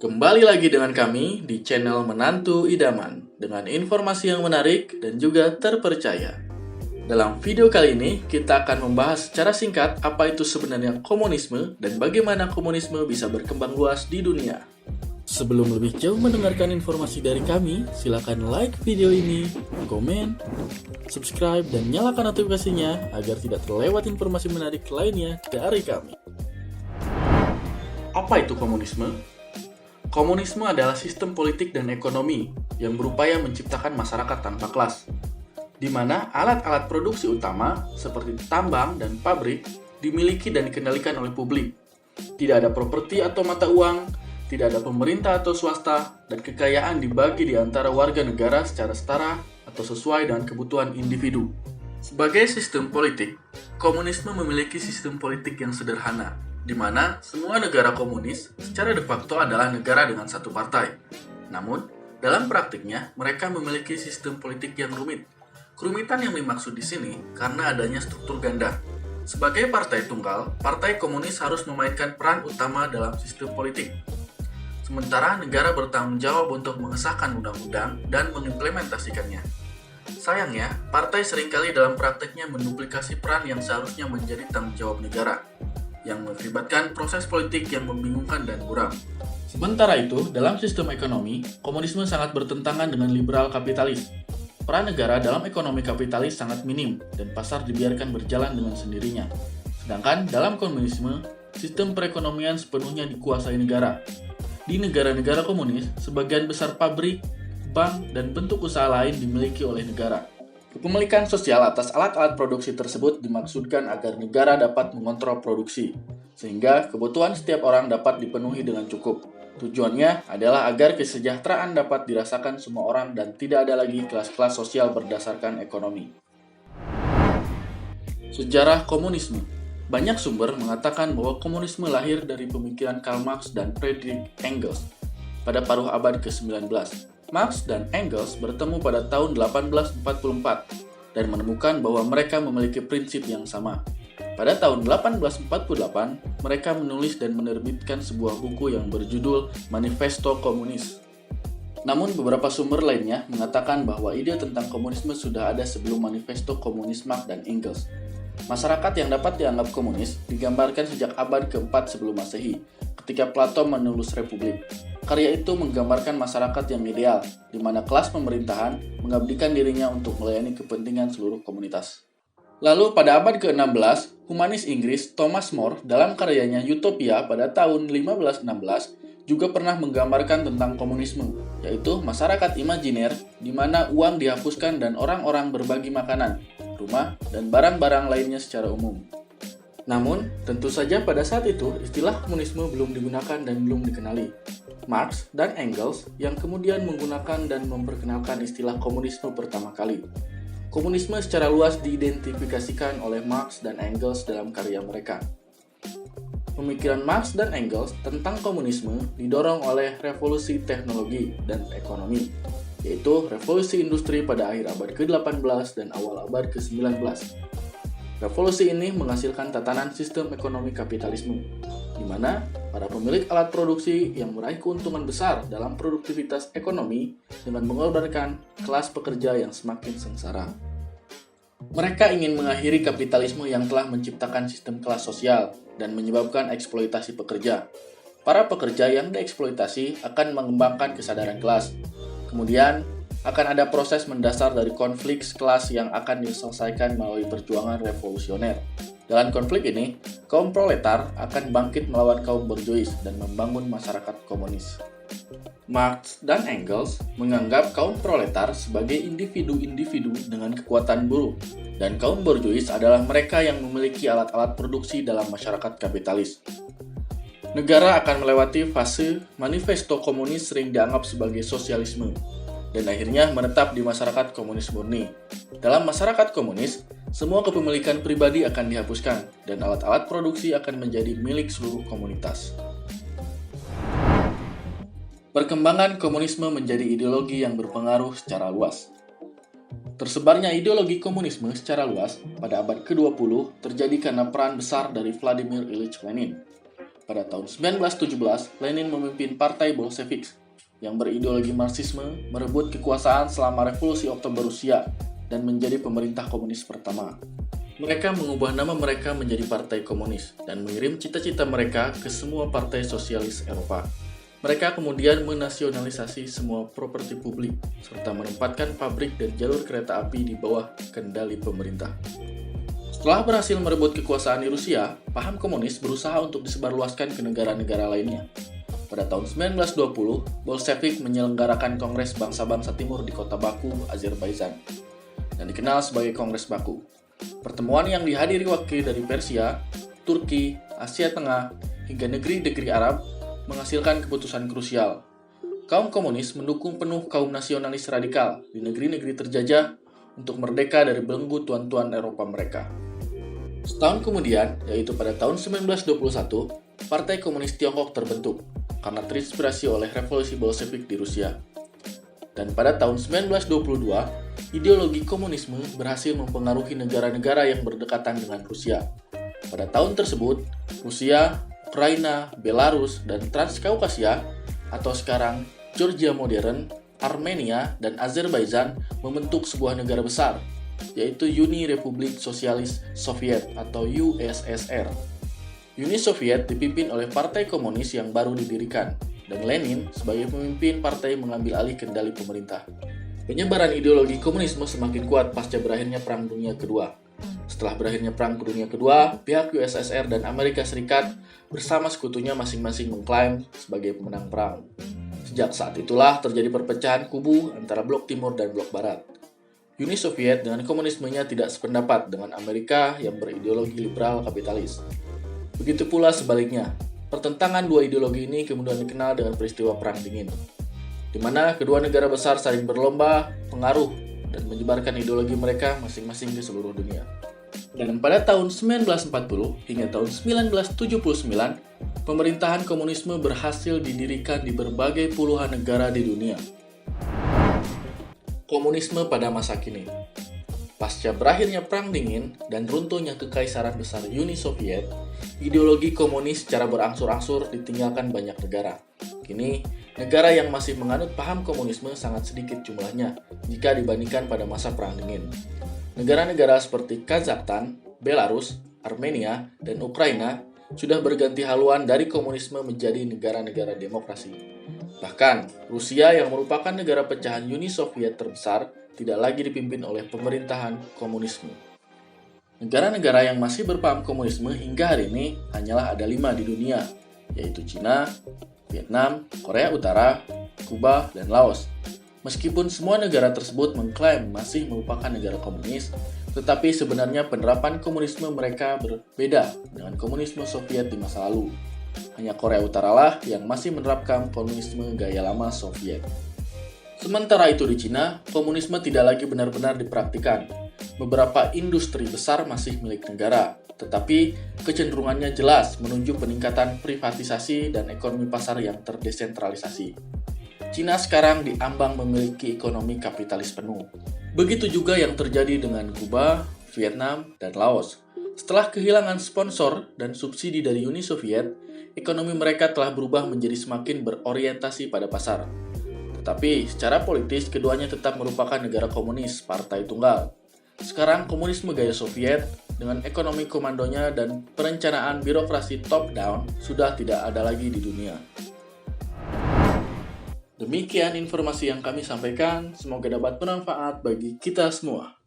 Kembali lagi dengan kami di channel Menantu Idaman dengan informasi yang menarik dan juga terpercaya. Dalam video kali ini, kita akan membahas secara singkat apa itu sebenarnya komunisme dan bagaimana komunisme bisa berkembang luas di dunia. Sebelum lebih jauh mendengarkan informasi dari kami, silakan like video ini, komen, subscribe, dan nyalakan notifikasinya agar tidak terlewat informasi menarik lainnya dari kami. Apa itu komunisme? Komunisme adalah sistem politik dan ekonomi yang berupaya menciptakan masyarakat tanpa kelas, di mana alat-alat produksi utama seperti tambang dan pabrik dimiliki dan dikendalikan oleh publik. Tidak ada properti atau mata uang, tidak ada pemerintah atau swasta, dan kekayaan dibagi di antara warga negara secara setara atau sesuai dengan kebutuhan individu. Sebagai sistem politik, komunisme memiliki sistem politik yang sederhana, di mana semua negara komunis secara de facto adalah negara dengan satu partai. Namun, dalam praktiknya, mereka memiliki sistem politik yang rumit. Kerumitan yang dimaksud di sini karena adanya struktur ganda. Sebagai partai tunggal, partai komunis harus memainkan peran utama dalam sistem politik. Sementara negara bertanggung jawab untuk mengesahkan undang-undang dan mengimplementasikannya. Sayangnya, partai seringkali dalam praktiknya menduplikasi peran yang seharusnya menjadi tanggung jawab negara, yang mengakibatkan proses politik yang membingungkan dan buram. Sementara itu, dalam sistem ekonomi, komunisme sangat bertentangan dengan liberal kapitalis. Peran negara dalam ekonomi kapitalis sangat minim dan pasar dibiarkan berjalan dengan sendirinya. Sedangkan dalam komunisme, sistem perekonomian sepenuhnya dikuasai negara. Di negara-negara komunis, sebagian besar pabrik, bank, dan bentuk usaha lain dimiliki oleh negara. Kepemilikan sosial atas alat-alat produksi tersebut dimaksudkan agar negara dapat mengontrol produksi, sehingga kebutuhan setiap orang dapat dipenuhi dengan cukup. Tujuannya adalah agar kesejahteraan dapat dirasakan semua orang dan tidak ada lagi kelas-kelas sosial berdasarkan ekonomi. Sejarah komunisme. Banyak sumber mengatakan bahwa komunisme lahir dari pemikiran Karl Marx dan Friedrich Engels pada paruh abad ke-19. Marx dan Engels bertemu pada tahun 1844 dan menemukan bahwa mereka memiliki prinsip yang sama. Pada tahun 1848, mereka menulis dan menerbitkan sebuah buku yang berjudul Manifesto Komunis. Namun beberapa sumber lainnya mengatakan bahwa ide tentang komunisme sudah ada sebelum Manifesto Komunis Marx dan Engels. Masyarakat yang dapat dianggap komunis digambarkan sejak abad ke-4 sebelum Masehi, ketika Plato menulis Republik. Karya itu menggambarkan masyarakat yang ideal, di mana kelas pemerintahan mengabdikan dirinya untuk melayani kepentingan seluruh komunitas. Lalu pada abad ke-16, humanis Inggris Thomas More dalam karyanya Utopia pada tahun 1516 juga pernah menggambarkan tentang komunisme, yaitu masyarakat imajiner di mana uang dihapuskan dan orang-orang berbagi makanan, rumah, dan barang-barang lainnya secara umum. Namun, tentu saja pada saat itu istilah komunisme belum digunakan dan belum dikenali. Marx dan Engels yang kemudian menggunakan dan memperkenalkan istilah komunisme pertama kali. Komunisme secara luas diidentifikasikan oleh Marx dan Engels dalam karya mereka. Pemikiran Marx dan Engels tentang komunisme didorong oleh revolusi teknologi dan ekonomi, yaitu revolusi industri pada akhir abad ke-18 dan awal abad ke-19. Revolusi ini menghasilkan tatanan sistem ekonomi kapitalisme, di mana para pemilik alat produksi yang meraih keuntungan besar dalam produktivitas ekonomi dengan mengorbankan kelas pekerja yang semakin sengsara. Mereka ingin mengakhiri kapitalisme yang telah menciptakan sistem kelas sosial dan menyebabkan eksploitasi pekerja. Para pekerja yang dieksploitasi akan mengembangkan kesadaran kelas. Kemudian, akan ada proses mendasar dari konflik kelas yang akan diselesaikan melalui perjuangan revolusioner. Dalam konflik ini, kaum proletar akan bangkit melawan kaum borjuis dan membangun masyarakat komunis. Marx dan Engels menganggap kaum proletar sebagai individu-individu dengan kekuatan buruh, dan kaum borjuis adalah mereka yang memiliki alat-alat produksi dalam masyarakat kapitalis. Negara akan melewati fase manifesto komunis sering dianggap sebagai sosialisme, dan akhirnya menetap di masyarakat komunis murni. Dalam masyarakat komunis, semua kepemilikan pribadi akan dihapuskan, dan alat-alat produksi akan menjadi milik seluruh komunitas. Perkembangan komunisme menjadi ideologi yang berpengaruh secara luas. Tersebarnya ideologi komunisme secara luas pada abad ke-20 terjadi karena peran besar dari Vladimir Ilyich Lenin. Pada tahun 1917, Lenin memimpin Partai Bolshevik yang berideologi Marxisme merebut kekuasaan selama Revolusi Oktober Rusia dan menjadi pemerintah komunis pertama. Mereka mengubah nama mereka menjadi Partai Komunis dan mengirim cita-cita mereka ke semua partai sosialis Eropa. Mereka kemudian menasionalisasi semua properti publik serta menempatkan pabrik dan jalur kereta api di bawah kendali pemerintah. Setelah berhasil merebut kekuasaan di Rusia, paham komunis berusaha untuk disebarluaskan ke negara-negara lainnya. Pada tahun 1920, Bolshevik menyelenggarakan Kongres Bangsa-Bangsa Timur di kota Baku, Azerbaijan, dan dikenal sebagai Kongres Baku. Pertemuan yang dihadiri wakil dari Persia, Turki, Asia Tengah, hingga negeri-negeri Arab menghasilkan keputusan krusial. Kaum komunis mendukung penuh kaum nasionalis radikal di negeri-negeri terjajah untuk merdeka dari belenggu tuan-tuan Eropa mereka. Setahun kemudian, yaitu pada tahun 1921, Partai Komunis Tiongkok terbentuk karena terinspirasi oleh revolusi Bolshevik di Rusia. Dan pada tahun 1922, ideologi komunisme berhasil mempengaruhi negara-negara yang berdekatan dengan Rusia. Pada tahun tersebut, Rusia, Ukraina, Belarus, dan Transkaukasia atau sekarang Georgia modern, Armenia, dan Azerbaijan membentuk sebuah negara besar, yaitu Uni Republik Sosialis Soviet atau USSR. Uni Soviet dipimpin oleh Partai Komunis yang baru didirikan, dan Lenin sebagai pemimpin partai mengambil alih kendali pemerintah. Penyebaran ideologi komunisme semakin kuat pasca berakhirnya Perang Dunia Kedua. Setelah berakhirnya Perang Dunia Kedua, pihak USSR dan Amerika Serikat bersama sekutunya masing-masing mengklaim sebagai pemenang perang. Sejak saat itulah terjadi perpecahan kubu antara blok timur dan blok barat. Uni Soviet dengan komunismenya tidak sependapat dengan Amerika yang berideologi liberal kapitalis. Begitu pula sebaliknya, pertentangan dua ideologi ini kemudian dikenal dengan peristiwa Perang Dingin, di mana kedua negara besar saling berlomba, pengaruh, dan menyebarkan ideologi mereka masing-masing ke seluruh dunia. Dan pada tahun 1940 hingga tahun 1979, pemerintahan komunisme berhasil didirikan di berbagai puluhan negara di dunia. Komunisme pada masa kini. Pasca berakhirnya Perang Dingin dan runtuhnya Kekaisaran Besar Uni Soviet, ideologi komunis secara berangsur-angsur ditinggalkan banyak negara. Kini, negara yang masih menganut paham komunisme sangat sedikit jumlahnya jika dibandingkan pada masa Perang Dingin. Negara-negara seperti Kazakhstan, Belarus, Armenia, dan Ukraina sudah berganti haluan dari komunisme menjadi negara-negara demokrasi. Bahkan, Rusia yang merupakan negara pecahan Uni Soviet terbesar tidak lagi dipimpin oleh pemerintahan komunisme. Negara-negara yang masih berpaham komunisme hingga hari ini hanyalah ada 5 di dunia, yaitu Cina, Vietnam, Korea Utara, Kuba, dan Laos. Meskipun semua negara tersebut mengklaim masih merupakan negara komunis, tetapi sebenarnya penerapan komunisme mereka berbeda dengan komunisme Soviet di masa lalu. Hanya Korea Utara lah yang masih menerapkan komunisme gaya lama Soviet. Sementara itu di Cina, komunisme tidak lagi benar-benar dipraktikkan. Beberapa industri besar masih milik negara, tetapi kecenderungannya jelas menuju peningkatan privatisasi dan ekonomi pasar yang terdesentralisasi. Cina sekarang diambang memiliki ekonomi kapitalis penuh. Begitu juga yang terjadi dengan Kuba, Vietnam, dan Laos. Setelah kehilangan sponsor dan subsidi dari Uni Soviet, ekonomi mereka telah berubah menjadi semakin berorientasi pada pasar. Tetapi secara politis keduanya tetap merupakan negara komunis, partai tunggal. Sekarang komunisme gaya Soviet dengan ekonomi komandonya dan perencanaan birokrasi top-down sudah tidak ada lagi di dunia. Demikian informasi yang kami sampaikan, semoga dapat bermanfaat bagi kita semua.